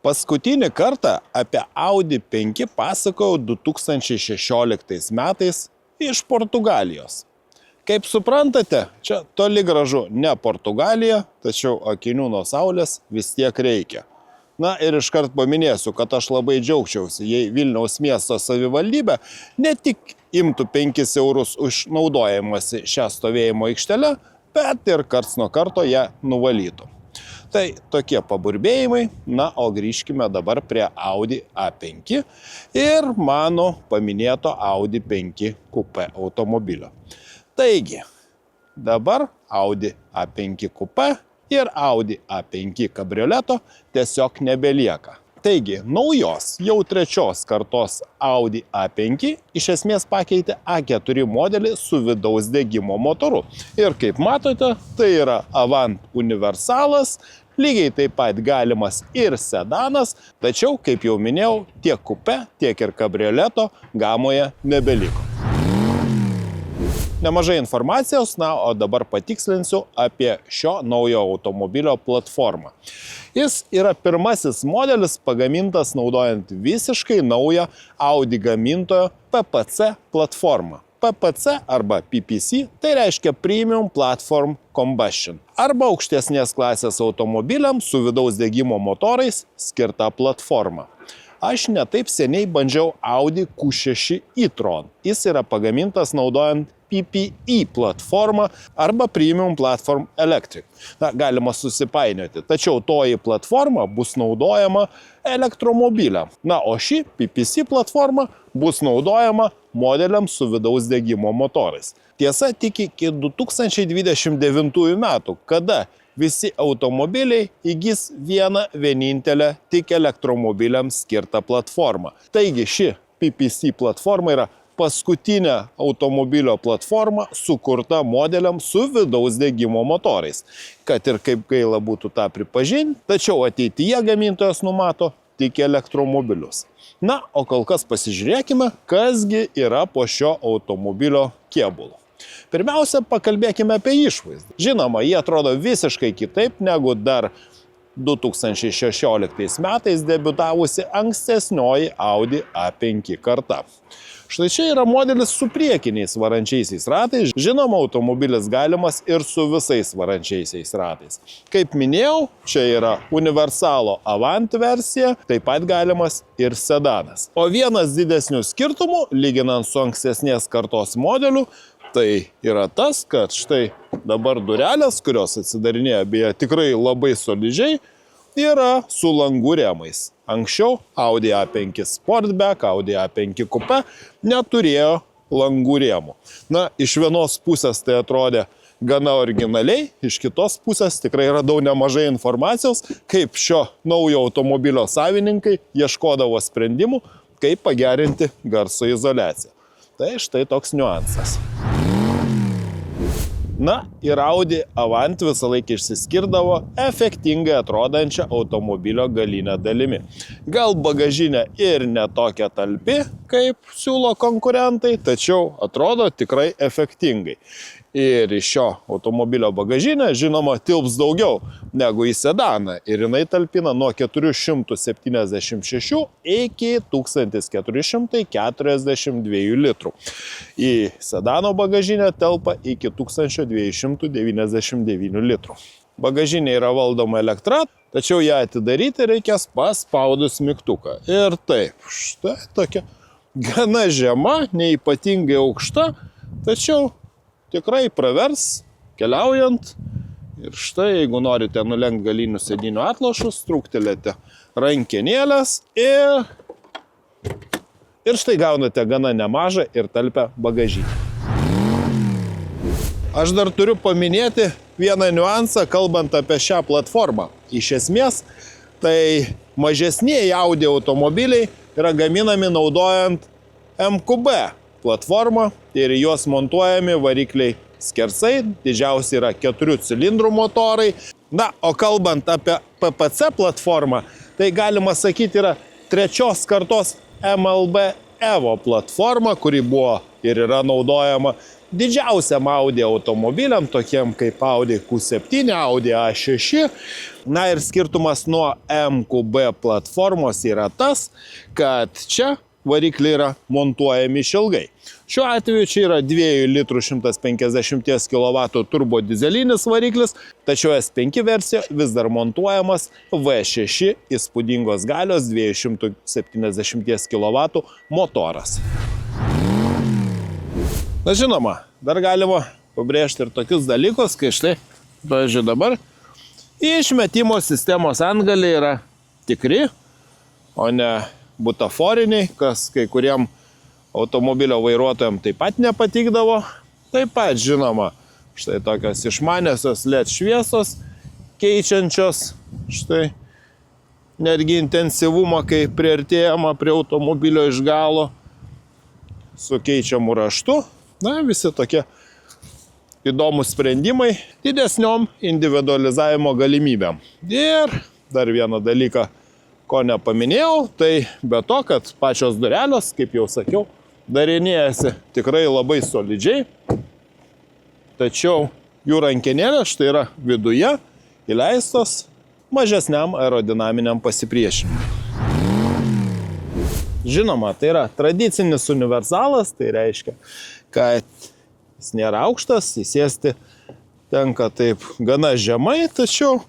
Paskutinį kartą apie Audi 5 pasakojau 2016 metais iš Portugalijos. Kaip suprantate, čia toli gražu ne Portugalija, tačiau akinių nuo saulės vis tiek reikia. Na ir iškart paminėsiu, kad aš labai džiaugčiausi, jei Vilniaus miesto savivaldybė ne tik imtų 5 eurus už naudojimąsi šią stovėjimo aikštelę, bet ir karts nuo karto ją nuvalytų. Tai tokie paburbėjimai, na, o grįžkime dabar prie Audi A5 ir mano paminėto Audi 5 Coupe automobilio. Taigi, dabar Audi A5 Coupe ir Audi A5 kabrioleto tiesiog nebelieka. Taigi, naujos, jau 3 kartos Audi A5 iš esmės pakeitė A4 modelį su vidaus degimo motoru. Ir kaip matote, tai yra Avant universalas, lygiai taip pat galimas ir sedanas, tačiau, kaip jau minėjau, tiek Coupe, tiek ir kabrioleto gamoje nebeliko. Nemažai informacijos, na, o dabar patikslinsiu apie šio naujo automobilio platformą. Jis yra pirmasis modelis pagamintas naudojant visiškai naują Audi gamintojo PPC platformą. PPC arba PPC tai reiškia Premium Platform Combustion arba aukštesnės klasės automobiliams su vidaus degimo motorais skirta platforma. Aš netaip seniai bandžiau Audi Q6 e-tron. Jis yra pagamintas naudojant PPE platformą arba Premium Platform Electric. Na, galima susipainioti, tačiau toji platforma bus naudojama elektromobiliam. Na, o ši PPC platforma bus naudojama modeliams su vidaus degimo motorais. Tiesa, tik iki 2029 metų, kada visi automobiliai įgis vienintelę tik elektromobiliams skirtą platformą. Taigi ši PPC platforma yra paskutinė automobilio platforma sukurta modeliams su vidaus degimo motorais. Kad ir kaip gaila būtų tą pripažinti, tačiau ateityje gamintojas numato tik elektromobilius. Na, o kol kas pasižiūrėkime, kasgi yra po šio automobilio kėbulu. Pirmiausia, pakalbėkime apie išvaizdą. Žinoma, jie atrodo visiškai kitaip negu dar 2016 metais debiutavusi ankstesnioji Audi A5 karta. Štai čia yra modelis su priekiniais varančiaisiais ratais. Žinoma, automobilis galimas ir su visais varančiaisiais ratais. Kaip minėjau, čia yra universalo Avant versija, taip pat galimas ir sedanas. O vienas didesnių skirtumų, lyginant su ankstesnės kartos modeliu, tai yra tas, kad štai dabar durelės, kurios atsidarinėja beje tikrai labai solidžiai, yra su langų rėmais. Anksčiau Audi A5 Sportback, Audi A5 Coupe neturėjo langų rėmų. Na, iš vienos pusės tai atrodė gana originaliai, iš kitos pusės tikrai radau nemažai informacijos, kaip šio naujo automobilio savininkai ieškodavo sprendimų, kaip pagerinti garso izoliaciją. Tai štai toks niuansas. Na, ir Audi Avant visą laiką išsiskirdavo efektingai atrodančią automobilio galinę dalimi. Gal bagažinė ir ne tokia talpi, kaip siūlo konkurentai, tačiau atrodo tikrai efektingai. Ir iš šio automobilio bagažinė, žinoma, tilps daugiau negu į sedaną. Ir jinai talpina nuo 476 iki 1442 litrų. Į sedano bagažinę telpa iki 1299 litrų. Bagažinė yra valdoma elektra, tačiau ją atidaryti reikės paspaudus mygtuką. Ir taip, štai tokia gana žema, neypatingai aukšta, tačiau tikrai pravers keliaujant. Ir štai, jeigu norite nulenkti galinių sėdinių atlošus, trūktelėte rankenėlės ir štai gaunate gana nemažą ir talpią bagažinę. Aš dar turiu paminėti vieną niuansą, kalbant apie šią platformą. Iš esmės, tai mažesnieji Audi automobiliai yra gaminami naudojant MQB platformą ir juos montuojami varikliai skersai, didžiausi yra 4 cilindrų motorai. Na, o kalbant apie PPC platformą, tai galima sakyti yra 3 kartos MLB Evo platforma, kuri buvo ir yra naudojama didžiausiam Audi automobiliam, tokiem kaip Audi Q7, Audi A6. Na ir skirtumas nuo MQB platformos yra tas, kad čia varikliai yra montuojami išilgai. Šiuo atveju čia yra 2 litrų 150 kW turbo dizelinis variklis, tačiau S5 versija vis dar montuojamas V6 įspūdingos galios 270 kW motoras. Na žinoma, dar galima pabrėžti ir tokius dalykus, kai štai, pavyzdžiui, dabar išmetimo sistemos antgaliai yra tikri, o ne butaforiniai, kas kai kuriem automobilio vairuotojams taip pat nepatikdavo. Taip pat, žinoma, štai tokios išmaniosios LED šviesos, keičiančios štai netgi intensyvumą, kai priartėjama prie automobilio iš galo su keičiamu raštu. Na, visi tokie įdomus sprendimai didesniom individualizavimo galimybėm. Ir dar vieną dalyką, ko nepaminėjau, tai be to, kad pačios durelės, kaip jau sakiau, darinėjasi tikrai labai solidžiai, tačiau jų rankenėlės štai yra viduje įleistos mažesniam aerodinaminiam pasipriešinimui. Žinoma, tai yra tradicinis universalas, tai reiškia, kad jis nėra aukštas, įsėsti tenka taip gana žemai, tačiau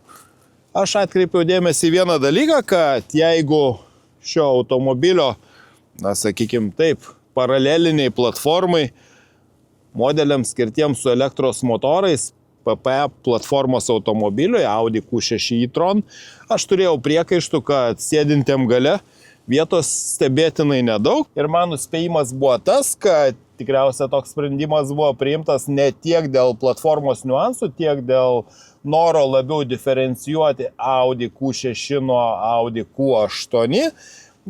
aš atkreipiau dėmesį į vieną dalyką, kad jeigu šio automobilio, na sakykime taip, paraleliniai platformai modeliams skirtiems su elektros motorais, PPE platformos automobiliui, Audi Q6 e-tron, aš turėjau priekaištų, kad sėdintiem gale vietos stebėtinai nedaug. Ir mano spėjimas buvo tas, kad tikriausiai toks sprendimas buvo priimtas ne tiek dėl platformos niuansų, tiek dėl noro labiau diferencijuoti Audi Q6 nuo Audi Q8.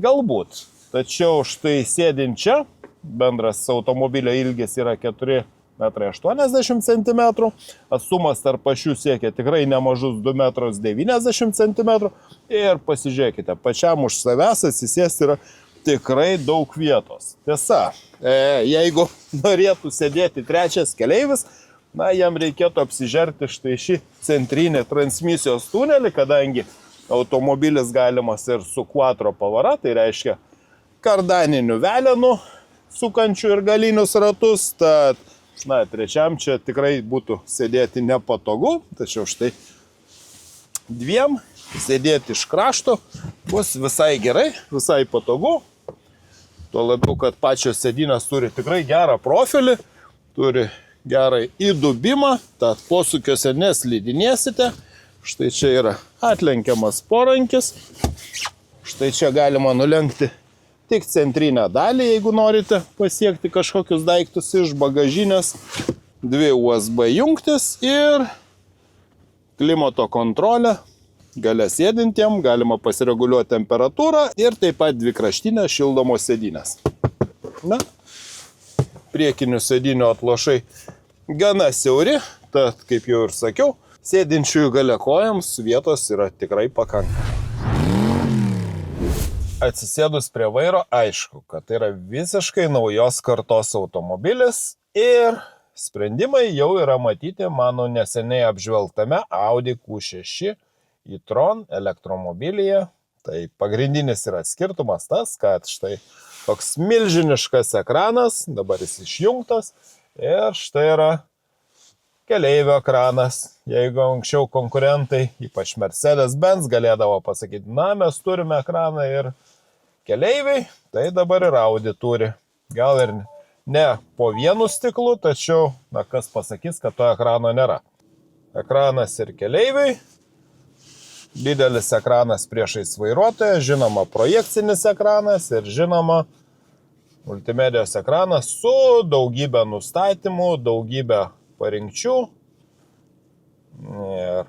Galbūt. Tačiau štai sėdint čia, bendras automobilio ilgis yra 4,80 cm, atstumas tarp ašių siekia tikrai nemažus 2,90 cm. Ir pasižiūrėkite, pačiam už savęs atsisėsti yra tikrai daug vietos. Tiesa, jeigu norėtų sėdėti trečias keleivis, na, jam reikėtų apsižerti štai šį centrinį transmisijos tunelį, kadangi automobilis galimas ir su quattro pavara, tai reiškia kardaninių velenų sukančių ir galinius ratus, tad, na, trečiam čia tikrai būtų sėdėti nepatogu, tačiau štai dviem sėdėti iš krašto bus visai gerai, visai patogu. Tuo labiau, kad pačios sėdynės turi tikrai gerą profilį, turi gerą įdubimą, tad posūkiuose neslydinėsite. Štai čia yra atlenkiamas porankis. Štai čia galima nulenkti tik centrinę dalį, jeigu norite pasiekti kažkokius daiktus iš bagažinės. 2 USB jungtis ir klimato kontrolę. Gale sėdintiem galima pasireguliuoti temperatūrą ir taip pat 2 kraštinės šildomos sėdynės. Na, priekinių sėdynių atlošai gana siauri, tad, kaip jau ir sakiau, sėdinčiųjų gale kojams vietos yra tikrai pakankamai. Atsisėdus prie vairo, aišku, kad tai yra visiškai naujos kartos automobilis ir sprendimai jau yra matyti mano neseniai apžvelgtame Audi Q6 e-tron elektromobilyje. Tai pagrindinis yra skirtumas tas, kad štai toks milžiniškas ekranas, dabar jis išjungtas ir štai yra keleivio ekranas. Jeigu anksčiau konkurentai, ypač Mercedes-Benz, galėdavo pasakyti, na, mes turime ekraną ir keleiviai, tai dabar ir Audi turi. Gal ir ne po vienu stiklu, tačiau, na, kas pasakys, kad to ekrano nėra. Ekranas ir keleiviai, didelis ekranas priešais vairuotoją, žinoma projekcinis ekranas ir žinoma multimedijos ekranas su daugybė nustatymų, daugybė parinkčių ir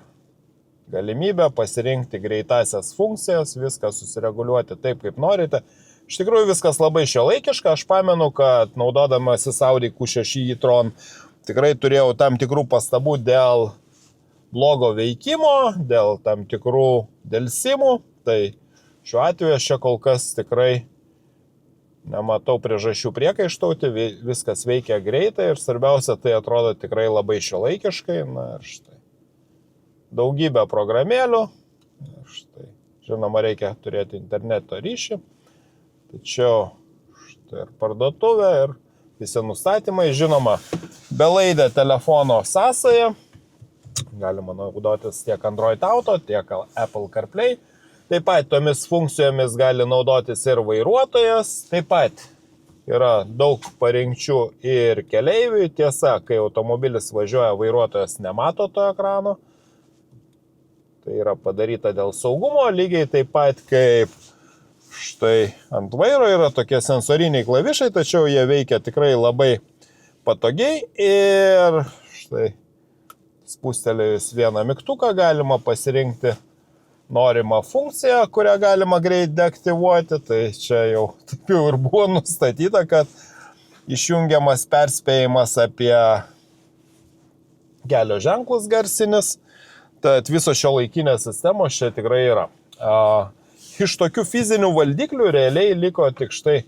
galimybę pasirinkti greitasias funkcijas, viską susireguliuoti taip, kaip norite. Iš tikrųjų, viskas labai šiuolaikiška. Aš pamenu, kad naudodamasis Audi Q6 e-tron tikrai turėjau tam tikrų pastabų dėl blogo veikimo, dėl tam tikrų delsimų. Tai šiuo atveju aš čia kol kas tikrai Nematau priežasčių priekaištauti, viskas veikia greitai ir svarbiausia, tai atrodo tikrai labai šiuolaikiškai. Na ir štai. Daugybė programėlių. Štai. Žinoma, reikia turėti interneto ryšį. Tačiau štai ir parduotuvė, ir visi nustatymai. Žinoma, belaidė telefono sąsaja. Galima naudotis tiek Android Auto, tiek Apple CarPlay. Taip pat tomis funkcijomis gali naudotis ir vairuotojas. Taip pat yra daug parinkčių ir keleiviui. Tiesa, kai automobilis važiuoja, vairuotojas nemato to ekrano. Tai yra padaryta dėl saugumo. Lygiai taip pat kaip štai ant vairo yra tokie sensoriniai klavišai, tačiau jie veikia tikrai labai patogiai. Ir štai spustelėjus vieną mygtuką galima pasirinkti norimą funkciją, kurią galima greit deaktyvuoti. Tai čia jau taip jau ir buvo nustatyta, kad išjungiamas perspėjimas apie kelio ženklus garsinis. Tad visos šiuolaikinės sistemos čia tikrai yra. Iš tokių fizinių valdiklių realiai liko tik štai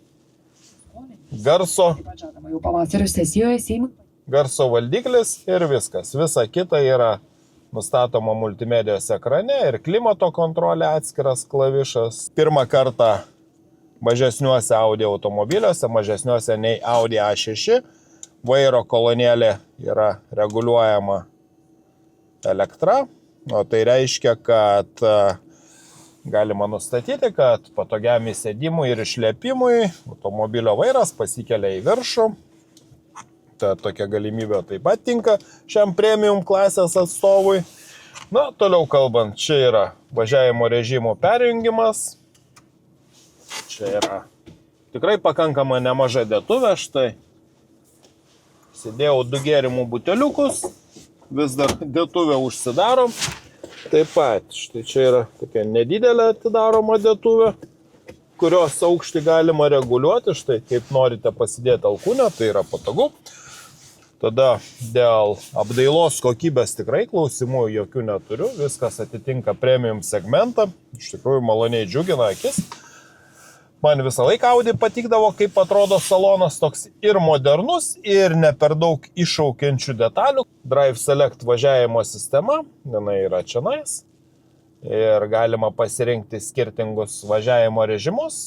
garso valdiklis ir viskas. Visa kita yra nustatoma multimedijos ekrane ir klimato kontrolė atskiras klavišas. Pirmą kartą mažesniuose Audi automobiliuose, mažesniuose nei Audi A6, vairo kolonėlė yra reguliuojama elektra. O tai reiškia, kad galima nustatyti, kad patogiam įsėdimui ir išlėpimui automobilio vairas pasikelia į viršų. Ta tokia galimybė taip pat tinka šiam premium klasės atstovui. Na, toliau kalbant, čia yra važiavimo režimo perjungimas. Čia yra tikrai pakankama nemaža dėtuvė. Štai sėdėjau 2 gėrimų buteliukus, vis dar dėtuvė užsidaro. Taip pat, štai čia yra tokia nedidelė atidaroma dėtuvė, kurios aukštį galima reguliuoti. Štai kaip norite pasidėti alkūnę, tai yra patogu. Tada dėl apdailos kokybės tikrai klausimų jokių neturiu. Viskas atitinka premium segmentą. Iš tikrųjų maloniai džiugina akis. Man visą laiką Audi patikdavo, kaip atrodo salonas, toks ir modernus, ir ne per daug iššaukiančių detalių. Drive Select važiavimo sistema, jinai yra čionais. Ir galima pasirinkti skirtingus važiavimo režimus.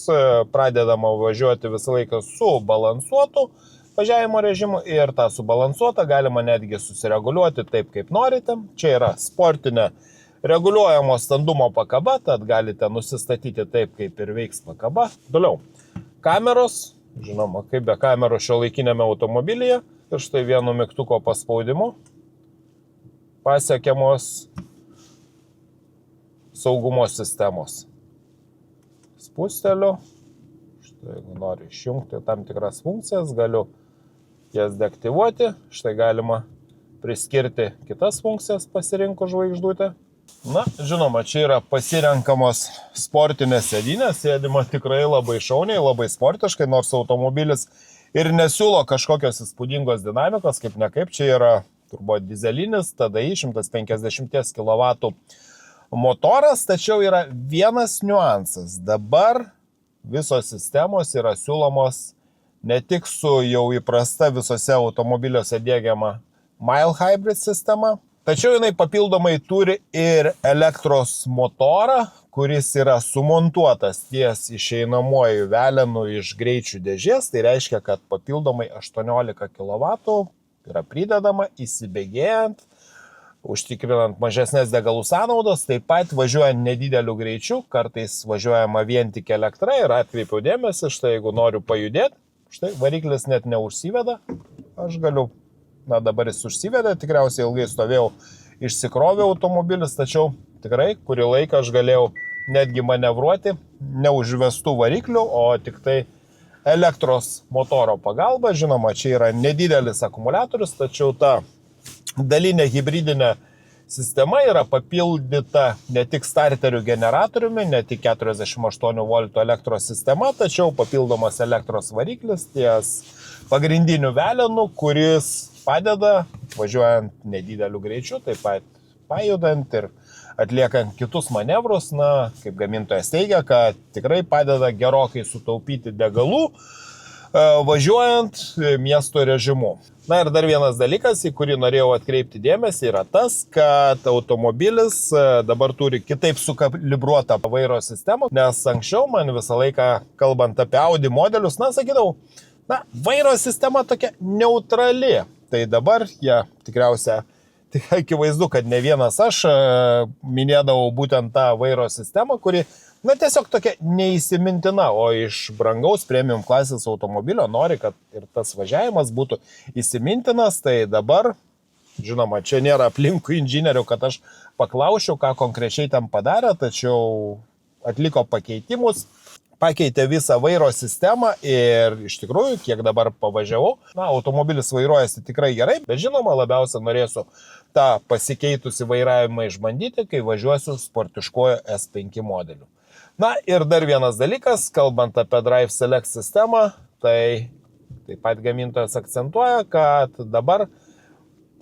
Pradedama važiuoti visą laiką su balansuotu važiavimo režimu ir tą subalansuotą galima netgi susireguliuoti taip, kaip norite. Čia yra sportinė reguliuojamo standumo pakaba, tad galite nusistatyti taip, kaip ir veiks pakaba. Toliau, kameros, žinoma, kaip be kamerų šiuolaikinėme automobilyje. Ir štai vienu mygtuko paspaudimu pasiekiamos saugumo sistemos. Spusteliu. Štai, jeigu noriu išjungti tam tikras funkcijas, galiu jas deaktyvuoti. Štai galima priskirti kitas funkcijas pasirinkus žvaigždutę. Na, žinoma, čia yra pasirenkamos sportinės sėdynės, sėdima tikrai labai šauniai, labai sportiškai, nors automobilis ir nesiūlo kažkokios įspūdingos dinamikos, kaip nekaip. Čia yra turbo dizelinis, TDI 150 kW motoras, tačiau yra vienas niuansas. Dabar visos sistemos yra siūlomos ne tik su jau įprasta visose automobiliuose diegiama mild hybrid sistema, tačiau jinai papildomai turi ir elektros motorą, kuris yra sumontuotas ties išeinamuoju velenu iš greičių dėžės. Tai reiškia, kad papildomai 18 kW yra pridedama įsibėgėjant, užtikrinant mažesnės degalų sąnaudos, taip pat važiuojant nedideliu greičiu, kartais važiuojama vien tik elektra ir atkreipiau dėmesį, štai jeigu noriu pajudėti, štai variklis net neužsiveda, aš galiu, na dabar jis užsivedė, tikriausiai ilgai stovėjau, išsikrovė automobilis, tačiau tikrai kurį laiką aš galėjau netgi manevruoti neužvestų variklių, o tik tai elektros motoro pagalba. Žinoma, čia yra nedidelis akumuliatorius, tačiau ta dalinė hibridinė sistema yra papildyta ne tik starterių generatoriumi, ne tik 48 V elektros sistema, tačiau papildomas elektros variklis ties pagrindiniu velenu, kuris padeda važiuojant nedideliu greičiu, taip pat pajudant ir atliekant kitus manevrus, na, kaip gamintojas teigia, kad tikrai padeda gerokai sutaupyti degalų, važiuojant miesto režimu. Na ir dar vienas dalykas, į kurį norėjau atkreipti dėmesį, yra tas, kad automobilis dabar turi kitaip sukalibruotą vairo sistemą, nes anksčiau man visą laiką, kalbant apie Audi modelius, na, sakydavau, na, vairo sistema tokia neutrali. Tai dabar jie tikriausiai, tik akivaizdu, kad ne vienas aš minėdavau būtent tą vairo sistemą, kuri, na, tiesiog tokia neįsimintina, o iš brangaus premium klasės automobilio nori, kad ir tas važiavimas būtų įsimintinas, tai dabar, žinoma, čia nėra aplinkų inžinierių, kad aš paklausčiau, ką konkrečiai tam padarė, tačiau atliko pakeitimus, pakeitė visą vairo sistemą ir iš tikrųjų, kiek dabar pavažiavau, na, automobilis vairuojasi tikrai gerai, bet žinoma, labiausia norėsiu tą pasikeitusi vairavimą išbandyti, kai važiuosiu sportiškojo S5 modeliu. Na ir dar vienas dalykas, kalbant apie Drive Select sistemą, tai taip pat gamintojas akcentuoja, kad dabar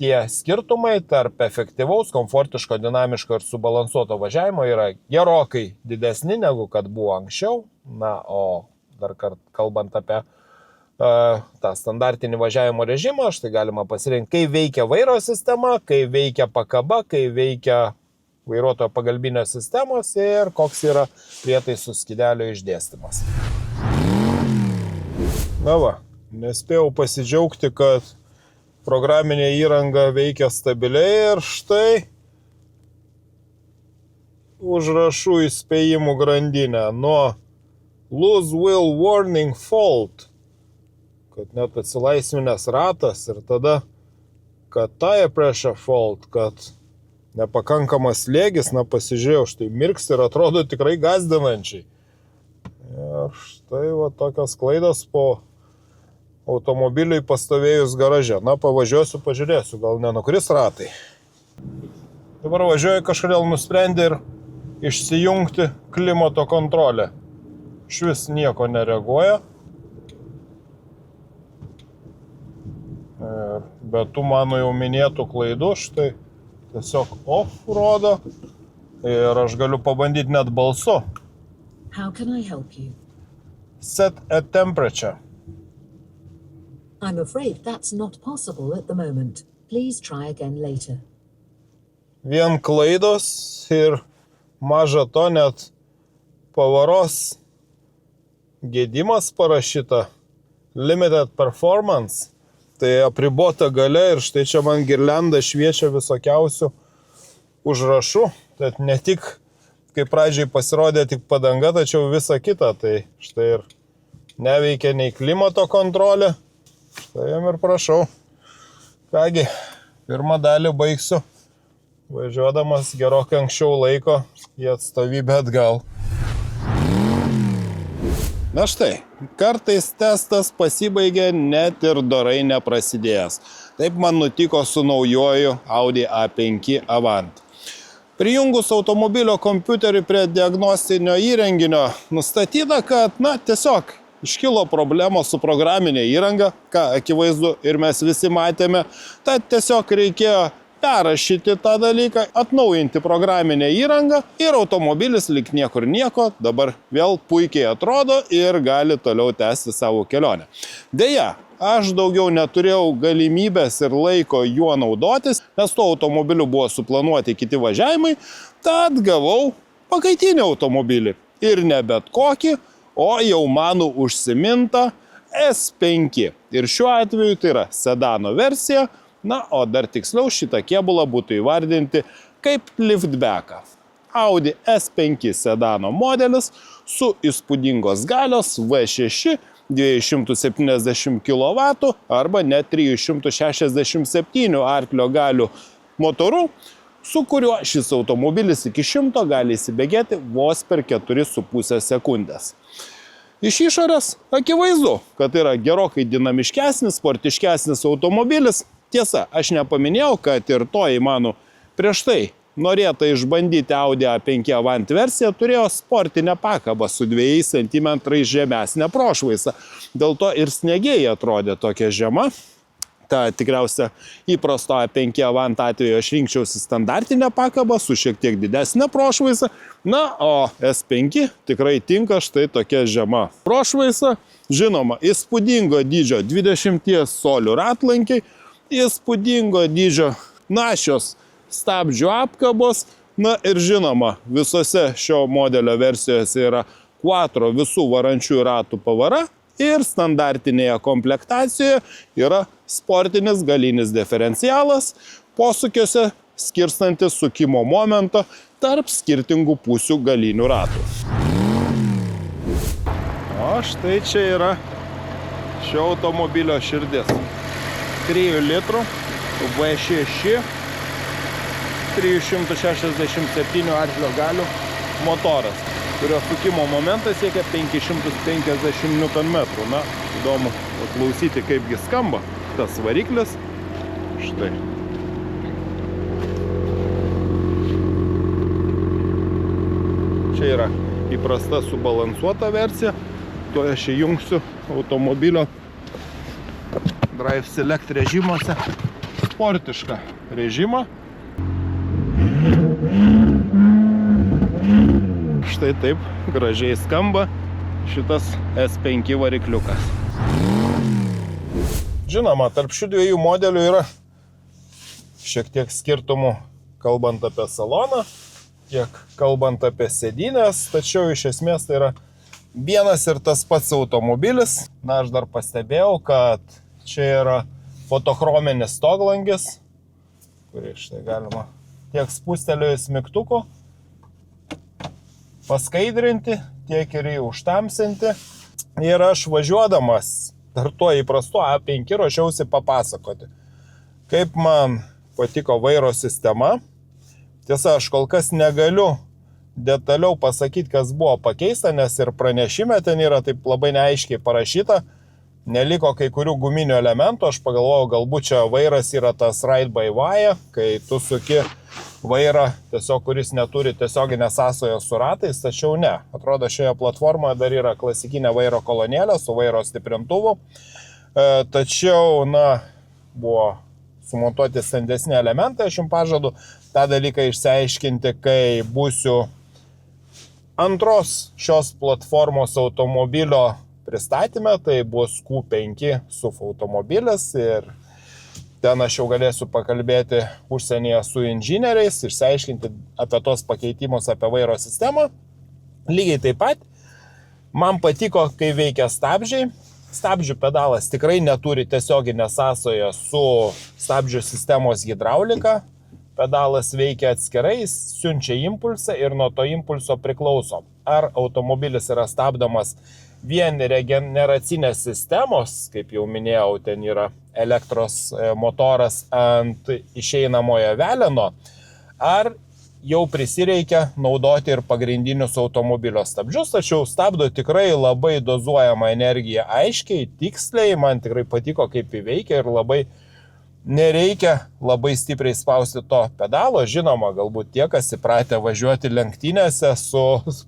tie skirtumai tarp efektyvaus, komfortiško, dinamiško ir subalansuoto važiavimo yra gerokai didesni negu kad buvo anksčiau. Na, o dar kalbant apie tą standartinį važiavimo režimą, štai galima pasirinkti, kai veikia vairo sistema, kai veikia pakaba, kai veikia vairuotojo pagalbinės sistemos ir koks yra prietaisų skydelio išdėstymas. Na va, nespėjau pasidžiaugti, kad programinė įranga veikia stabiliai ir štai užrašų įspėjimų grandinę nuo Loose Wheel Warning Fault, kad net atsilaisvinęs ratas ir tada, kad Tire Pressure Fault, kad nepakankamas slėgis, na pasižiūrėjau, štai mirks ir atrodo tikrai gąsdinančiai. Ir štai va tokios klaidos po automobiliui pastovėjus garaže. Na pavažiuosiu, pažiūrėsiu, gal nenukris ratai. Dabar važiuoju, kažkodėl nusprendė ir išsijungti klimato kontrolę. Švis nieko nereaguoja. Ir be tų mano jau minėtų klaidų, štai tiesiog off rodo ir aš galiu pabandyti net balsu. How can I help you? Set a temperature. I'm afraid that's not possible at the moment. Please try again later. Vien klaidos ir maža to net pavaros gedimas parašyta. Limited performance. Tai apribota galia ir štai čia man girlianda šviečia visokiausių užrašų. Tai ne tik, kaip pradžiai pasirodė tik padanga, tačiau visa kita. Tai štai ir neveikia nei klimato kontrolė. Štai jam ir prašau. Kągi, pirmą dalį baigsiu važiuodamas gerokai anksčiau laiko į atstovybę atgal. Na štai, kartais testas pasibaigė net ir dorai neprasidėjęs. Taip man nutiko su naujoju Audi A5 Avant. Prijungus automobilio kompiuterį prie diagnostinio įrenginio, nustatyta, kad, na, tiesiog iškilo problemos su programinė įranga, ką akivaizdu ir mes visi matėme, tad tiesiog reikėjo perrašyti tą dalyką, atnaujinti programinę įrangą ir automobilis lyg niekur nieko dabar vėl puikiai atrodo ir gali toliau tęsti savo kelionę. Deja, aš daugiau neturėjau galimybės ir laiko juo naudotis, nes tuo automobiliu buvo suplanuoti kiti važiavimai, tad gavau pakaitinį automobilį. Ir ne bet kokį, o jau mano užsimintą S5. Ir šiuo atveju tai yra sedano versija. Na, o dar tiksliau šitą kėbulą būtų įvardinti kaip liftbacką. Audi S5 sedano modelis su įspūdingos galios V6 270 kW arba net 367 arklio galių motoru, su kuriuo šis automobilis iki 100 gali įsibėgėti vos per 4,5 sekundės. Iš išorės akivaizdu, kad yra gerokai dinamiškesnis, sportiškesnis automobilis. Tiesa, aš nepaminėjau, kad ir toji mano prieš tai norėta išbandyti Audi A5 Avant versiją turėjo sportinę pakabą su 2 cm žemesnę prošvaisą. Dėl to ir sniegėjai atrodė tokia žema. Tikriausia įprasto A5 Avant atveju aš rinkčiausi standartinę pakabą su šiek tiek didesnė prošvaisa. Na, o S5 tikrai tinka štai tokia žema prošvaisa. Žinoma, įspūdingo dydžio 20 colių ratlankiai, įspūdingo dydžio našios stabdžių apkabos. Na ir žinoma, visose šio modelio versijose yra quattro visų varančiųjų ratų pavara. Ir standartinėje komplektacijoje yra sportinis galinis diferencialas, posūkiuose skirstantis sukimo momento tarp skirtingų pusių galinių ratų. O štai čia yra šio automobilio širdis. 3 litrų V6 367 arklio galių motoras, kurio sukimo momentas siekia 550 Nm. Na, įdomu paklausyti, kaipgi skamba tas variklis. Štai. Čia yra įprasta subalansuota versija. Tuo aš įjungsiu automobilio Drive Select režimuose sportišką režimą. Štai taip gražiai skamba šitas S5 varikliukas. Žinoma, tarp šių dviejų modelių yra šiek tiek skirtumų, kalbant apie saloną, tiek kalbant apie sėdynės, tačiau iš esmės tai yra vienas ir tas pats automobilis. Na, aš dar pastebėjau, kad čia yra fotochrominis stoglangis, kurį štai galima tiek spustelėjus mygtuku paskaidrinti, tiek ir jį užtamsinti. Ir aš važiuodamas dar tuo įprastu A5 ruošiausi papasakoti, kaip man patiko vairo sistema. Tiesa, aš kol kas negaliu detaliau pasakyti, kas buvo pakeista, nes ir pranešime ten yra taip labai neaiškiai parašyta. Neliko kai kurių guminių elementų, aš pagalvojau, galbūt čia vairas yra tas ride by wire, kai tu suki vairą, tiesiog kuris neturi tiesioginę sąsają su ratais, tačiau ne. Atrodo, šioje platformoje dar yra klasikinė vairo kolonėlė su vairo stiprintuvu. Tačiau, na, buvo sumontuoti standesni elementai, aš jums pažadu tą dalyką išsiaiškinti, kai būsiu antros šios platformos automobilio pristatyme, tai bus Q5 SUV automobilis ir ten aš jau galėsiu pakalbėti užsienyje su inžinieriais, išsiaiškinti apie tos pakeitimus, apie vairo sistemą. Lygiai taip pat man patiko, kai veikia stabdžiai. Stabdžių pedalas tikrai neturi tiesioginę sąsają su stabdžių sistemos hidraulika. Pedalas veikia atskirai, jis siunčia impulsą ir nuo to impulso priklauso, ar automobilis yra stabdomas vien regeneracinės sistemos, kaip jau minėjau, ten yra elektros motoras ant išeinamojo veleno, ar jau prisireikia naudoti ir pagrindinius automobilio stabdžius, tačiau stabdo tikrai labai dozuojama energija aiškiai, tiksliai, man tikrai patiko, kaip įveikia ir labai nereikia labai stipriai spausti to pedalo. Žinoma, galbūt tie, kas įpratę važiuoti lenktynėse su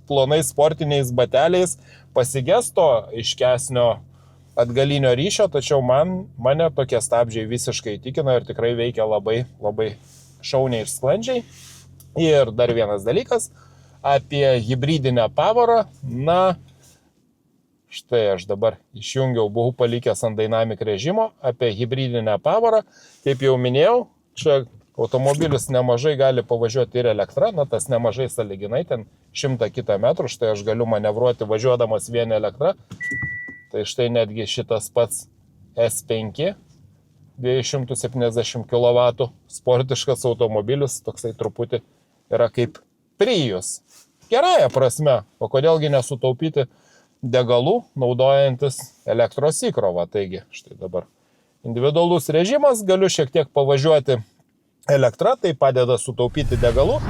plonais sportiniais bateliais, pasiges to aiškesnio atgalinio ryšio, tačiau mane tokie stabdžiai visiškai įtikino ir tikrai veikia labai, labai šauniai ir sklandžiai. Ir dar vienas dalykas apie hibridinę pavarą. Na, štai aš dabar išjungiau, buvau palikęs ant Dynamic režimo apie hibridinę pavarą. Kaip jau minėjau, čia automobilis nemažai gali pavažiuoti ir elektra, na tas nemažai sąlyginai, ten 100 kitą metrų, štai aš galiu manevruoti važiuodamas vien elektra. Tai štai netgi šitas pats S5, 270 kW sportiškas automobilis, toksai truputį yra kaip Prius. Gerąja prasme, o kodėlgi nesutaupyti degalų, naudojantis elektros įkrovą. Taigi, štai dabar individualus režimas, galiu šiek tiek pavažiuoti elektrą, tai padeda sutaupyti degalų.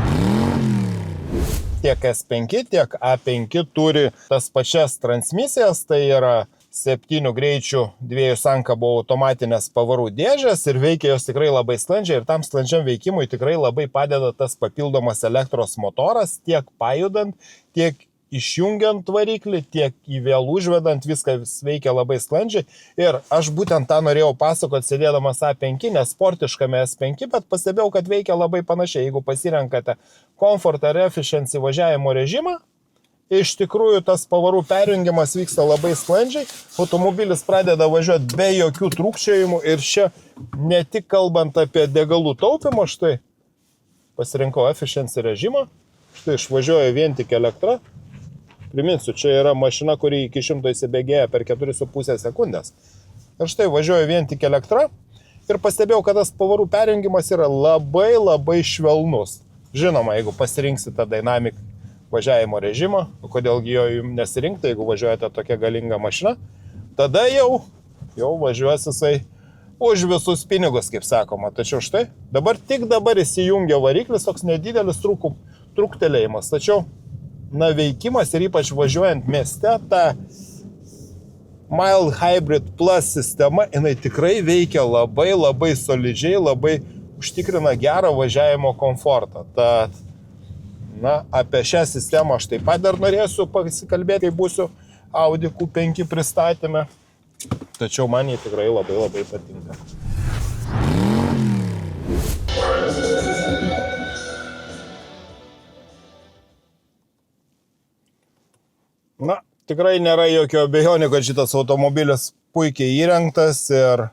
Tiek S5, tiek A5 turi tas pačias transmisijas, tai yra 7 greičių 2 sankabų automatinės pavarų dėžės ir veikia jos tikrai labai sklandžiai ir tam sklandžiam veikimui tikrai labai padeda tas papildomas elektros motoras, tiek pajudant, tiek išjungiant variklį, tiek į vėl užvedant, viskas veikia labai sklandžiai. Ir aš būtent tą norėjau pasakoti sėdėdamas A5, ne sportiškame S5, bet pastebėjau, kad veikia labai panašiai. Jeigu pasirenkate Comfort ar Efficiency važiavimo režimą, iš tikrųjų tas pavarų perjungimas vyksta labai sklandžiai, automobilis pradeda važiuoti be jokių trūkčiojimų ir čia ne tik kalbant apie degalų taupimą, štai pasirinkau Efficiency režimą, štai išvažiuoju vien tik elektra. Priminsiu, čia yra mašina, kuri iki 100 įsibėgėja per 4,5 sekundės. Ir štai važiuoju vien tik elektra ir pastebėjau, kad tas pavarų perjungimas yra labai švelnus. Žinoma, jeigu pasirinksite Dynamic važiavimo režimą, kodėlgi jo jums nesirinkti, jeigu važiuojate tokia galinga mašina, tada jau važiuos jisai už visus pinigus, kaip sakoma. Tačiau štai, tik dabar įsijungia variklis, toks nedidelis trūktelėjimas. Tačiau veikimas ir ypač važiuojant mieste, ta Mild Hybrid Plus sistema, jinai tikrai veikia labai solidžiai, labai užtikrina gerą važiavimo komfortą. Tad, apie šią sistemą aš taip pat dar norėsiu pasikalbėti, kai būsiu Audi Q5 pristatyme. Tačiau man jį tikrai labai patinka. Tikrai nėra jokio abejonių, kad šitas automobilis puikiai įrengtas ir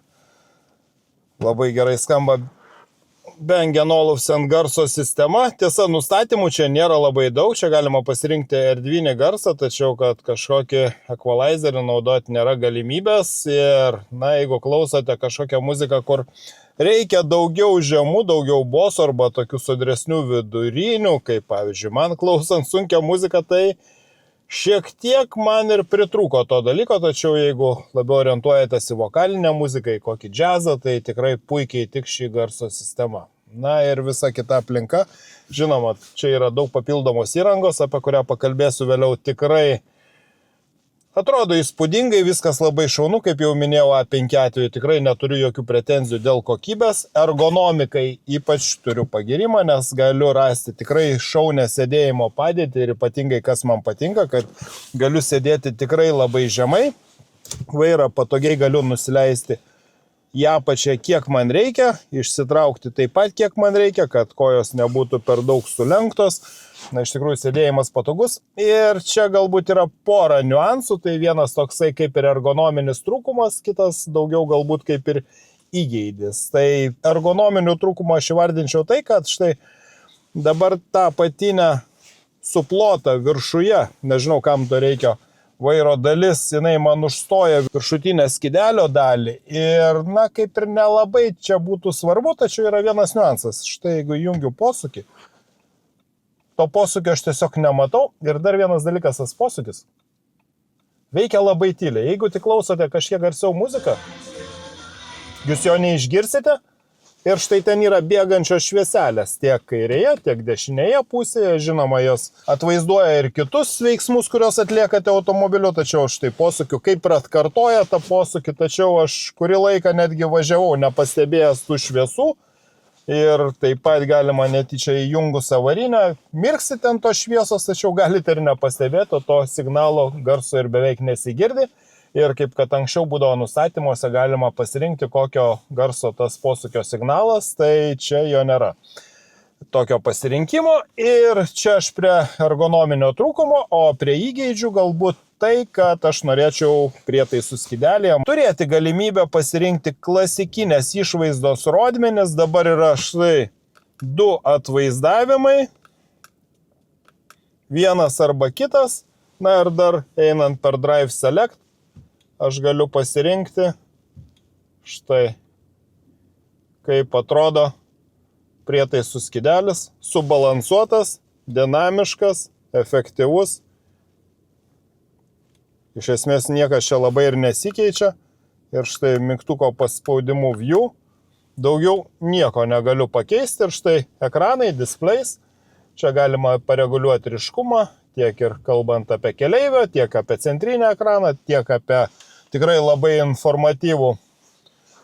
labai gerai skamba Bang & Olufsen garso sistema. Tiesa, nustatymų čia nėra labai daug, čia galima pasirinkti erdvinį garsą, tačiau kad kažkokį equalizerį naudoti nėra galimybės ir, jeigu klausote kažkokią muziką, kur reikia daugiau žemų, daugiau boso arba tokių sodresnių vidurinių, kaip pavyzdžiui man klausant sunkią muziką, tai šiek tiek man ir pritrūko to dalyko, tačiau jeigu labiau orientuojatės į vokalinę muziką, į kokį džiazą, tai tikrai puikiai tik šį garso sistema. Ir visa kita aplinka. Žinoma, čia yra daug papildomos įrangos, apie kurią pakalbėsiu vėliau. Tikrai atrodo įspūdingai, viskas labai šaunu, kaip jau minėjau, A5 atveju tikrai neturiu jokių pretenzijų dėl kokybės. Ergonomikai ypač turiu pagirimą, nes galiu rasti tikrai šaunę sėdėjimo padėtį ir ypatingai kas man patinka, kad galiu sėdėti tikrai labai žemai, vairą patogiai galiu nusileisti į apačią kiek man reikia, išsitraukti taip pat kiek man reikia, kad kojos nebūtų per daug sulenktos. Iš tikrųjų sėdėjimas patogus ir čia galbūt yra pora niuansų, tai vienas toksai kaip ir ergonominis trūkumas, kitas daugiau galbūt kaip ir įgeidis. Tai ergonominių trūkumų aš įvardinčiau tai, kad štai dabar tą apatinę suplotą viršuje, nežinau kam to reikia, vairo dalis, jinai man užstoja viršutinę skydelio dalį ir, kaip ir nelabai čia būtų svarbu, tačiau yra vienas niuansas. Štai jeigu jungiu posūkį, to posūkio aš tiesiog nematau. Ir dar vienas dalykas, tas posūkis veikia labai tyliai. Jeigu tik klausote kažkiek garsiau muziką, jūs jo neišgirsite. Ir štai ten yra bėgančios švieselės tiek kairėje, tiek dešinėje pusėje. Žinoma, jos atvaizduoja ir kitus veiksmus, kuriuos atliekate automobiliu. Tačiau štai posūkiu kaip ir atkartoja tą posūkį. Tačiau aš kurį laiką netgi važiavau nepastebėjęs tų šviesų. Ir taip pat galima netyčia įjungus avarinę, mirksi ten tos šviesos, tačiau galite ir nepastebėti, o to signalo garso ir beveik nesigirdi. Ir kaip kad anksčiau būdavo nustatymuose, galima pasirinkti, kokio garso tas posūkio signalas, tai čia jo nėra tokio pasirinkimo. Ir čia aš prie ergonominio trūkumo, o prie įgeidžių galbūt tai, kad aš norėčiau prietaisų skydelėje turėti galimybę pasirinkti klasikinės išvaizdos rodmenis. Dabar yra štai 2 atvaizdavimai, vienas arba kitas. Ir dar einant per Drive Select, aš galiu pasirinkti štai kaip atrodo prietaisų skydelis, subalansuotas, dinamiškas, efektyvus. Iš esmės niekas čia labai ir nesikeičia. Ir štai mygtuko paspaudimu View, daugiau nieko negaliu pakeisti. Ir štai ekranai, displays, čia galima pareguliuoti ryškumą, tiek ir kalbant apie keleivio, tiek apie centrinę ekraną, tiek apie tikrai labai informatyvų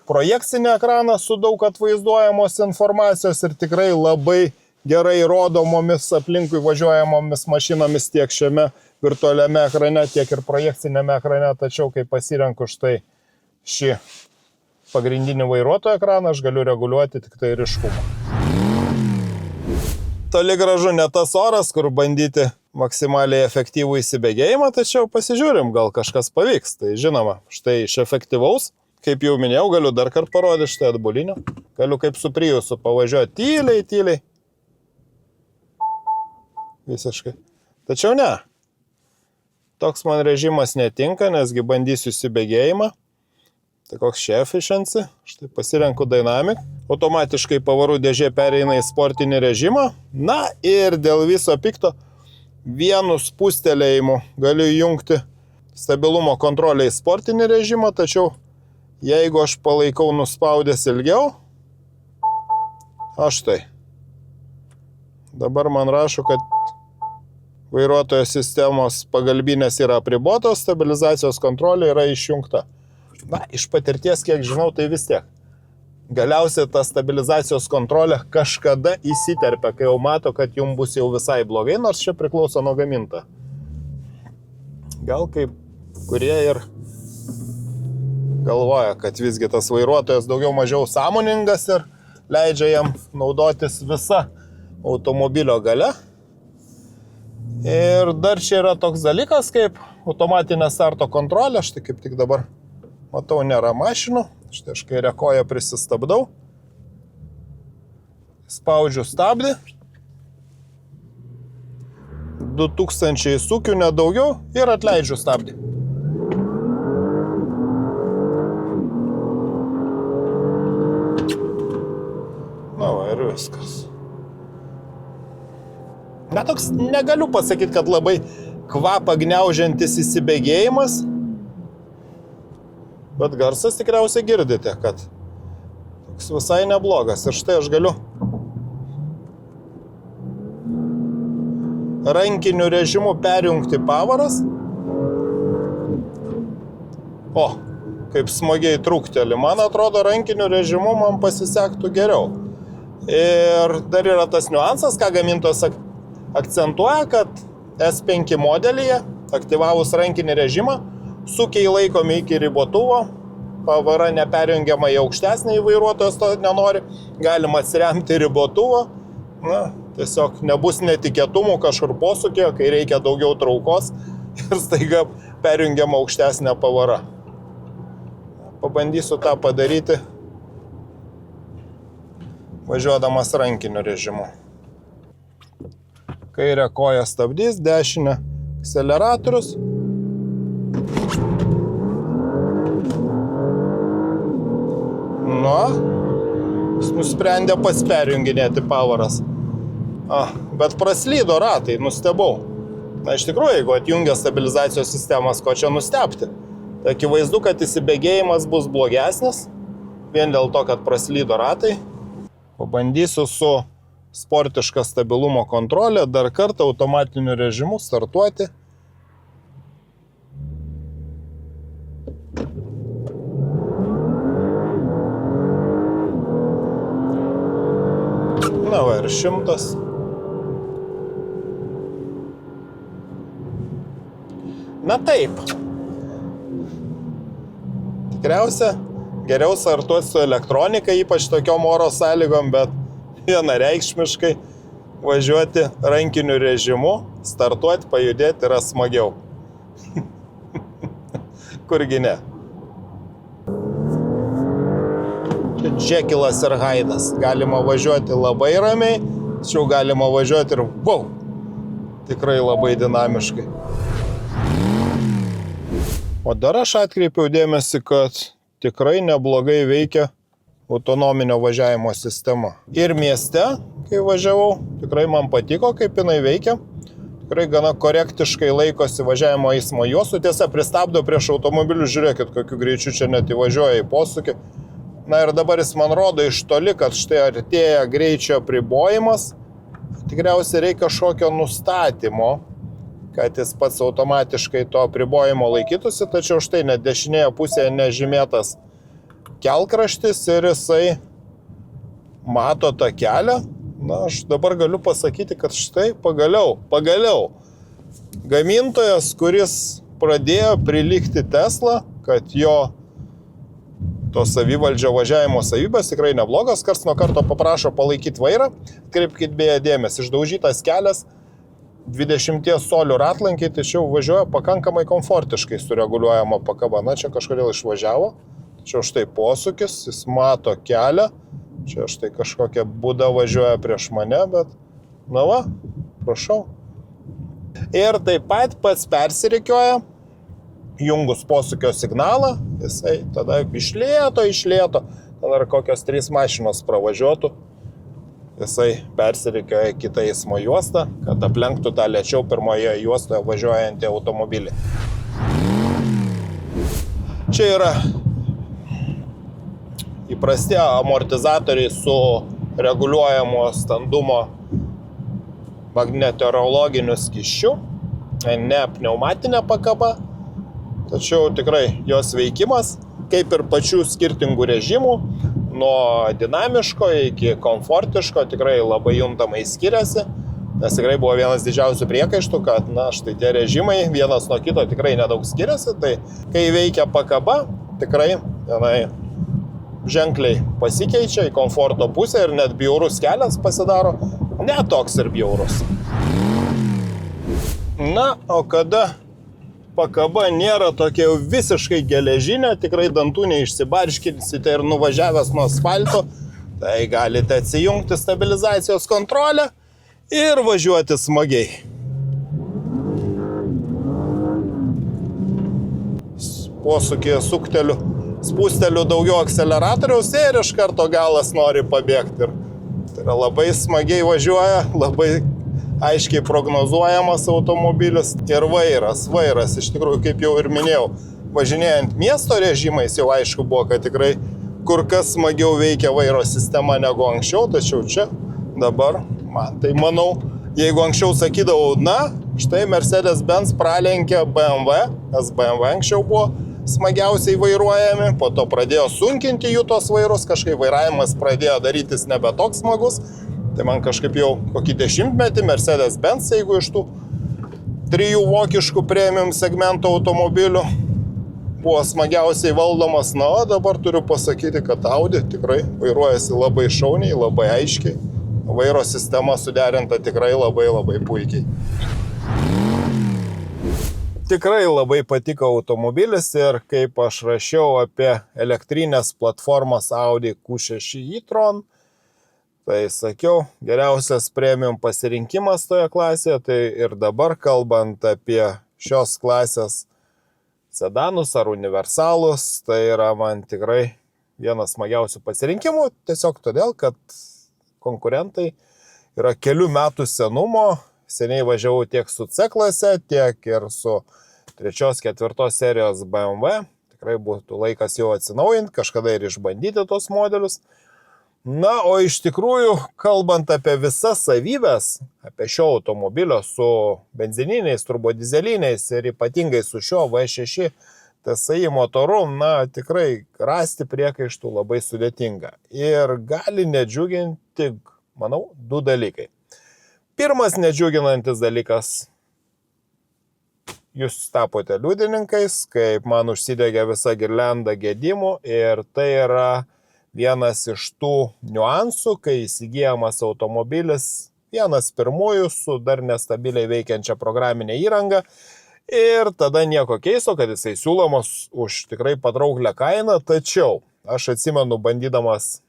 projekcinį ekraną su daug atvaizduojamos informacijos ir tikrai labai gerai rodomomis aplinkui važiuojamomis mašinomis tiek šiame virtualiame ekrane, tiek ir projekcinėme ekrane, tačiau kai pasirenku štai šį pagrindinį vairuotojo ekraną, aš galiu reguliuoti tik tai ryškumą. Toli gražu ne tas oras, kur bandyti maksimaliai efektyvų įsibėgėjimą, tačiau pasižiūrim, gal kažkas pavyks. Tai žinoma, štai iš efektyvaus, kaip jau minėjau, galiu dar kartą parodyti štai atbulinio. Galiu kaip su Priusu pavažiuoti tyliai. Visiškai. Tačiau ne. Toks man režimas netinka, nesgi bandysiu įsibėgėjimą. Tai koks čia efficiency? Štai pasirenku Dynamic. Automatiškai pavarų dėžė pereina į sportinį režimą. Na ir dėl viso pikto vienu spustelėjimu galiu įjungti stabilumo kontrolę į sportinį režimą, tačiau jeigu aš palaikau nuspaudęs ilgiau, aš tai. Dabar man rašo, kad vairuotojo sistemos pagalbinės yra apribotos, stabilizacijos kontrolė yra išjungta. Na, iš patirties, kiek žinau, tai vis tiek. Galiausiai ta stabilizacijos kontrolė kažkada įsiterpia, kai jau mato, kad jums bus jau visai blogai, nors čia priklauso nuo gamintojo. Gal kaip kurie ir galvoja, kad visgi tas vairuotojas daugiau mažiau sąmoningas ir leidžia jam naudotis visa automobilio gale. Ir dar čia yra toks dalykas kaip automatinė starto kontrolė. Štai kaip tik dabar matau, nėra mašinų. Štai aš kairę koją prisistabdau. Spaudžiu stabdį. 2000 sūkių nedaugiau ir atleidžiu stabdį. Na va, ir viskas. Na, toks negaliu pasakyti, kad labai kvapą gniaužiantis įsibėgėjimas, bet garsas tikriausiai girdite, kad toks visai neblogas. Ir štai aš galiu rankiniu režimu perjungti pavaras. O, kaip smagiai trūkteli. Man atrodo, rankiniu režimu man pasisektų geriau. Ir dar yra tas niuansas, ką gamintojas akcentuoja, kad S5 modelyje, aktyvavus rankinį režimą, sūkiai laikomi iki ribotuvo, pavara neperjungiama į aukštesnį, vairuotojas to nenori, galima atsiremti ribotuvo, na, tiesiog nebus netikėtumų kažkur posūkio, kai reikia daugiau traukos ir staiga perjungiama aukštesnė pavara. Pabandysiu tą padaryti, važiuodamas rankiniu režimu. Kairę koją stabdys, dešinę akceleratorius. Na, jis nusprendė pats perjunginėti pavaras. Bet praslydo ratai, nustebau. Na, iš tikrųjų, jeigu atjungia stabilizacijos sistemas, ko čia nustebti? Tai akivaizdu, kad įsibėgėjimas bus blogesnis, vien dėl to, kad praslydo ratai. Pabandysiu su sportiška stabilumo kontrolė dar kartą automatiniu režimu startuoti. Na va, ir 100. Na taip. Tikriausia, geriau startuoti su elektronika, ypač tokiom oro sąlygom, bet vienareikšmiškai važiuoti rankiniu režimu, startuoti, pajudėti yra smagiau. Kurgi ne. Džekilas ir Haidas. Galima važiuoti labai ramiai, tačiau galima važiuoti ir wow, tikrai labai dinamiškai. O dar aš atkreipiau dėmesį, kad tikrai neblogai veikia autonominio važiavimo sistema. Ir mieste, kai važiavau, tikrai man patiko, kaip jinai veikia. Tikrai gana korektiškai laikosi važiavimo eismo juostų. Tiesa, pristabdo prieš automobilių, žiūrėkit, kokiu greičiu čia net įvažiuoja į posūkį. Na ir dabar jis man rodo iš toli, kad štai artėja greičio apribojimas. Tikriausiai reikia kažkokio nustatymo, kad jis pats automatiškai to apribojimo laikytųsi, tačiau štai net dešinėje pusėje nežymėtas kelkraštis ir jisai mato tą kelią. Na, aš dabar galiu pasakyti, kad štai pagaliau gamintojas, kuris pradėjo prilygti Tesla, kad jo tos savivaldžio važiavimo savybės tikrai neblogas, karts nuo karto paprašo palaikyti vairą. Kreipkite beje dėmesį, išdaužytas kelias, 20 colių ratlankiai, tačiau važiuoja pakankamai komfortiškai sureguliuojama pakaba. Na, čia kažkodėl išvažiavo, tačiau štai posūkis, jis mato kelią, čia štai kažkokia būda važiuoja prieš mane, bet, na va, prašau. Ir taip pat pats persirikioja, jungus posūkio signalą, jisai tada iš lėto, tada ar kokios 3 mašinos pravažiuotų, jisai persirikioja kitą eismo juostą, kad aplenktų tą lėčiau pirmoje juostoje važiuojantį automobilį. Čia yra įprasti amortizatoriai su reguliuojamo standumo magnetorologiniu skysčiu, ne pneumatinė pakaba. Tačiau tikrai jos veikimas, kaip ir pačių skirtingų režimų, nuo dinamiško iki komfortiško, tikrai labai juntamai skiriasi. Nes tikrai buvo vienas didžiausių priekaištų, kad, na, štai tie režimai vienas nuo kito tikrai nedaug skiriasi. Tai kai veikia pakaba, tikrai ženkliai pasikeičia į komforto pusę ir net bjaurus kelias pasidaro ne toks ir bjaurus. Na, o kada pakaba nėra tokia jau visiškai geležinė, tikrai dantų neišsibarškinsite ir nuvažiavęs nuo asfalto, tai galite atsijungti stabilizacijos kontrolę ir važiuoti smagiai. Posūkyje sukteliu, spusteliu daugiau akceleratoriaus ir iš karto galas nori pabėgti. Ir tai yra labai smagiai važiuoja, labai aiškiai prognozuojamas automobilis ir vairas, iš tikrųjų, kaip jau ir minėjau, važinėjant miesto režimais jau aišku buvo, kad tikrai kur kas smagiau veikia vairo sistema negu anksčiau, tačiau čia dabar, tai manau, jeigu anksčiau sakydavau, na, štai Mercedes-Benz pralenkė BMW, nes BMW anksčiau buvo smagiausiai vairuojami, po to pradėjo sunkinti jų tos vairus, kažkaip vairavimas pradėjo darytis nebe toks smagus. Tai man kažkaip jau kokį 10-metį Mercedes-Benz, jeigu iš tų 3 vokiškų premium segmento automobilių buvo smagiausiai valdomas. Na, o dabar turiu pasakyti, kad Audi tikrai vairuojasi labai šauniai, labai aiškiai. Vairo sistema suderinta tikrai labai puikiai. Tikrai labai patiko automobilis ir kaip aš rašiau apie elektrinės platformas Audi Q6 e-tron, tai sakiau, geriausias premium pasirinkimas toje klasėje, tai ir dabar kalbant apie šios klasės sedanus ar universalus, tai yra man tikrai vienas smagiausių pasirinkimų, tiesiog todėl, kad konkurentai yra kelių metų senumo, seniai važiavau tiek su C klase, tiek ir su 3-4 serijos BMW, tikrai būtų laikas jau atsinaujinti, kažkada ir išbandyti tos modelius. Na, o iš tikrųjų, kalbant apie visas savybės, apie šio automobilio su benzininiais, turbodizeliniais ir ypatingai su šio V6 TSI motoru, na, tikrai rasti priekaištų labai sudėtinga. Ir gali nedžiuginti, manau, 2 dalykai. Pirmas nedžiuginantis dalykas, jūs tapote liudininkais, kaip man užsidegė visa girlianda gedimų ir tai yra vienas iš tų niuansų, kai įsigyjamas automobilis, vienas pirmųjų su dar nestabiliai veikiančia programinė įranga ir tada nieko keisto, kad jisai siūlomas už tikrai patrauklę kainą, tačiau aš atsimenu bandydamas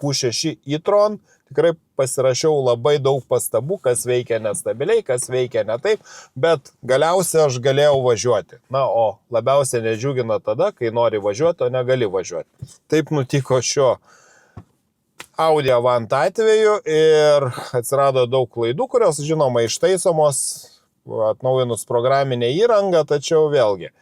Q6 e-tron, tikrai pasirašiau labai daug pastabų, kas veikia nestabiliai, kas veikia ne taip, bet galiausiai aš galėjau važiuoti. Na, o labiausiai nedžiugina tada, kai nori važiuoti, o negali važiuoti. Taip nutiko šio Audi Avant atveju ir atsirado daug klaidų, kurios, žinoma, ištaisomos atnaujinus programinę įrangą, tačiau vėlgi,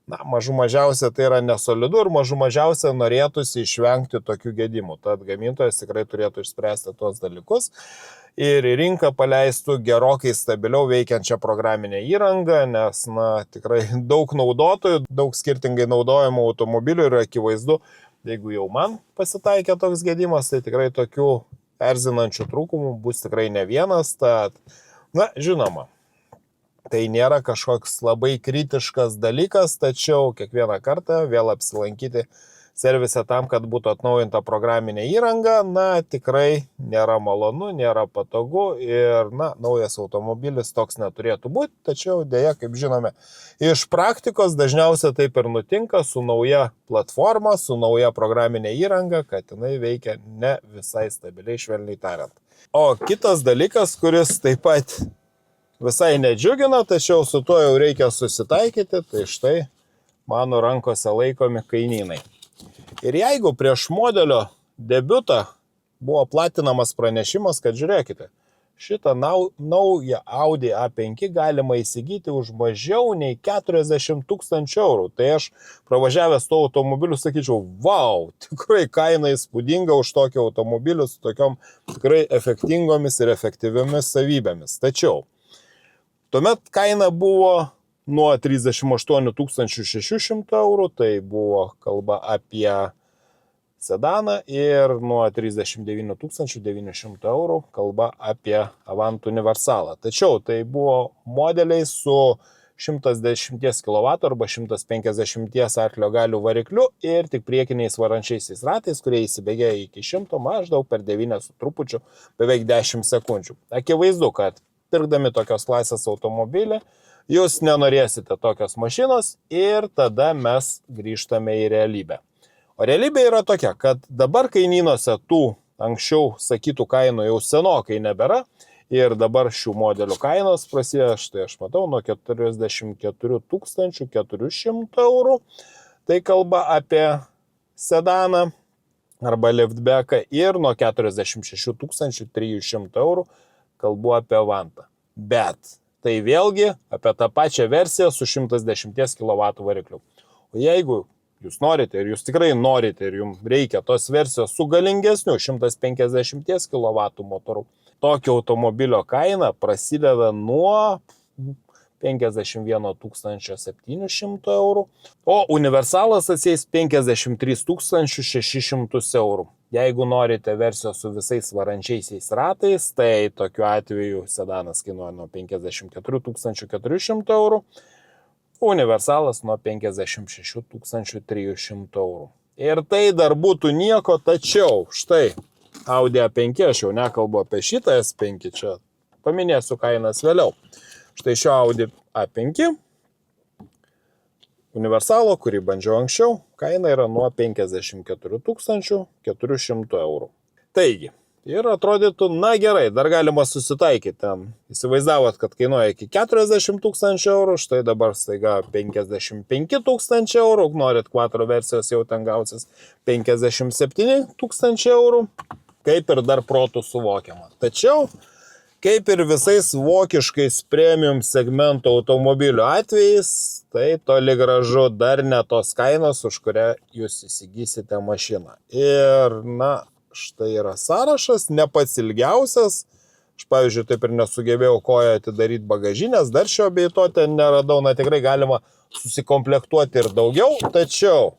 na, mažų mažiausia tai yra nesolidu ir mažų mažiausia norėtųsi išvengti tokių gedimų. Tad gamintojas tikrai turėtų išspręsti tuos dalykus ir į rinką paleistų gerokai stabiliau veikiančią programinę įrangą, nes, na, tikrai daug naudotojų, daug skirtingai naudojamų automobilių ir akivaizdu, jeigu jau man pasitaikė toks gedimas, tai tikrai tokių erzinančių trūkumų bus tikrai ne vienas. Tad, na, žinoma, Tai nėra kažkoks labai kritiškas dalykas, tačiau kiekvieną kartą vėl apsilankyti servise tam, kad būtų atnaujinta programinė įranga, na, tikrai nėra malonu, nėra patogu ir, na, naujas automobilis toks neturėtų būti, tačiau dėja, kaip žinome, iš praktikos dažniausiai taip ir nutinka su nauja platforma, su nauja programinė įranga, kad jinai veikia ne visai stabiliai, švelniai tariant. O kitas dalykas, kuris taip pat visai nedžiugina, tačiau su tuo jau reikia susitaikyti, tai štai mano rankose laikomi kainynai. Ir jeigu prieš modelio debiutą buvo platinamas pranešimas, kad žiūrėkite, šitą naują Audi A5 galima įsigyti už mažiau nei 40 000 eurų, tai aš pravažiavęs to automobiliu sakyčiau, wow, tikrai kaina įspūdinga už tokį automobilį su tokiom tikrai efektingomis ir efektyviomis savybėmis. Tačiau tuomet kaina buvo nuo 38 600 eurų, tai buvo kalba apie sedaną, ir nuo 39 900 eurų kalba apie Avant Universalą. Tačiau tai buvo modeliai su 110 kW arba 150 arklio galių varikliu ir tik priekiniais varančiaisiais ratais, kurie įsibėgėjo iki 100 maždaug per 9 su trupučiu, beveik 10 sekundžių. Akivaizdu, kad pirkdami tokios klasės automobilį, jūs nenorėsite tokios mašinos ir tada mes grįžtame į realybę. O realybė yra tokia, kad dabar kainynuose tų anksčiau sakytų kainų jau senokai nebėra ir dabar šių modelių kainos prasideda, štai aš matau, nuo 44 400 eurų. Tai kalba apie sedaną arba liftbacką ir nuo 46 300 eurų kalbu apie Avantą. Bet tai vėlgi apie tą pačią versiją su 110 kW varikliu. O jeigu jūs norite ir jūs tikrai norite ir jums reikia tos versijos su galingesniu 150 kW motoru, tokio automobilio kaina prasideda nuo 51 700 eurų, o universalas atsieis 53 600 eurų. Jeigu norite versijos su visais varančiaisiais ratais, tai tokiu atveju sedanas kainuoja nuo 54 400 eurų, universalas nuo 56 300 eurų. Ir tai dar būtų nieko, tačiau štai Audi A5, aš jau nekalbu apie šitą S5, čia paminėsiu kainas vėliau. Štai šio Audi A5 universalo, kurį bandžiau anksčiau, kaina yra nuo 54 400 eurų. Taigi, ir atrodytų, na gerai, dar galima susitaikyti. Įsivaizdavot, kad kainuoja iki 40 000 eurų, štai dabar staiga 55 000 eurų, norit quattro versijos, jau ten gausis 57 000 eurų, kaip ir dar protų suvokiama. Tačiau, kaip ir visais vokiškais premium segmento automobilių atvejais, tai toli gražu dar ne tos kainos, už kurią jūs įsigysite mašiną. Ir, na, štai yra sąrašas, ne pats ilgiausias. Aš, pavyzdžiui, taip ir nesugebėjau koją atidaryti bagažinės, dar šio bei to ten neradau, na tikrai galima susikomplektuoti ir daugiau, tačiau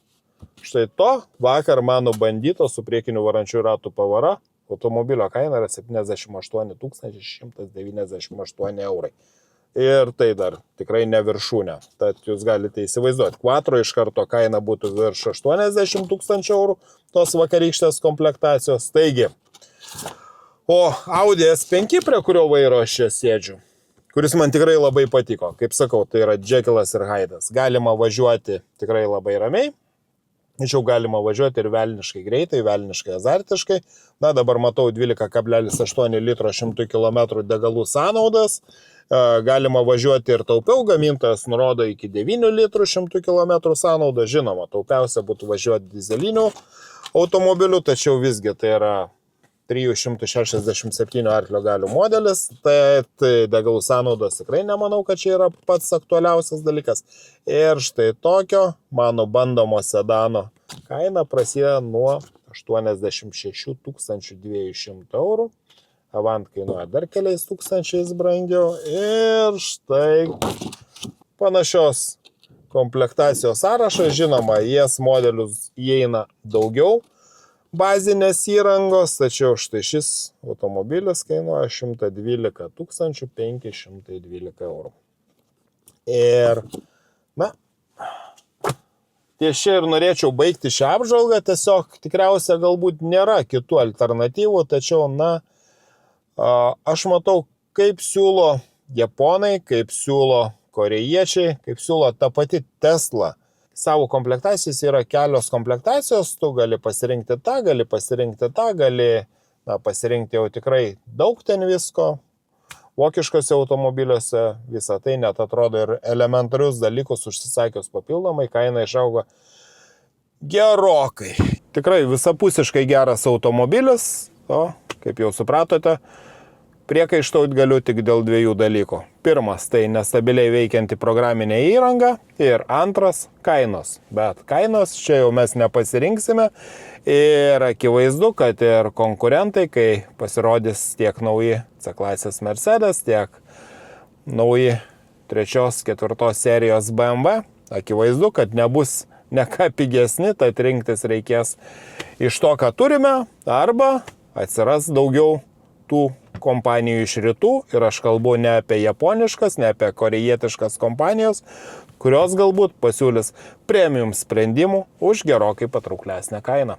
štai to vakar mano bandyto su priekiniu varančių ratų pavara automobilio kaina yra 78 198 eurai. Ir tai dar tikrai ne viršūnė. Tad jūs galite įsivaizduoti, quattro iš karto kaina būtų virš 80 000 eurų tos vakarykštės komplektacijos. Taigi, o Audi S5, prie kurio vairo aš čia sėdžiu, kuris man tikrai labai patiko, kaip sakau, tai yra Jekylas ir Hydas. Galima važiuoti tikrai labai ramiai. Tačiau galima važiuoti ir velniškai greitai, velniškai azartiškai. Na, dabar matau 12,8 litro 100 km degalų sąnaudas. Galima važiuoti ir taupiau, gamintojas nurodo iki 9 litrų 100 km sąnaudą. Žinoma, taupiausia būtų važiuoti dizelinių automobilių, tačiau visgi tai yra 367 arklio galių modelis, tai degalų sąnaudos tikrai nemanau, kad čia yra pats aktualiausias dalykas. Ir štai tokio mano bandomo sedano kaina prasideda nuo 86 200 eurų. Avant kainuoja dar keliais tūkstančiais brangiau. Ir štai panašios komplektacijos sąrašas, žinoma, jas modelius įeina daugiau bazinės įrangos, tačiau štai šis automobilis kainuoja 112 512 eurų. Ir, na, ties čia ir norėčiau baigti šią apžvalgą, tiesiog tikriausia galbūt nėra kitų alternatyvų, tačiau, na, aš matau, kaip siūlo japonai, kaip siūlo korėjiečiai, kaip siūlo ta pati Tesla. Savo komplektacijos yra kelios komplektacijos, tu gali pasirinkti tą, gali pasirinkti jau tikrai daug ten visko. Vokiškose automobiliuose visą tai net atrodo ir elementarius dalykus užsisakius papildomai, kaina išaugo gerokai. Tikrai visapusiškai geras automobilis, o, kaip jau supratote, priekaištaut galiu tik dėl dviejų dalykų. Pirmas, tai nestabiliai veikianti programinė įranga ir antras, kainos. Bet kainos čia jau mes nepasirinksime ir akivaizdu, kad ir konkurentai, kai pasirodys tiek nauji C-klasės Mercedes, tiek nauji 3-4 serijos BMW, akivaizdu, kad nebus ne ką pigesni, tad rinktis reikės iš to, ką turime, arba atsiras daugiau tų kompanijų iš rytų ir aš kalbu ne apie japoniškas, ne apie korejietiškas kompanijos, kurios galbūt pasiūlys premium sprendimų už gerokai patrauklesnę kainą.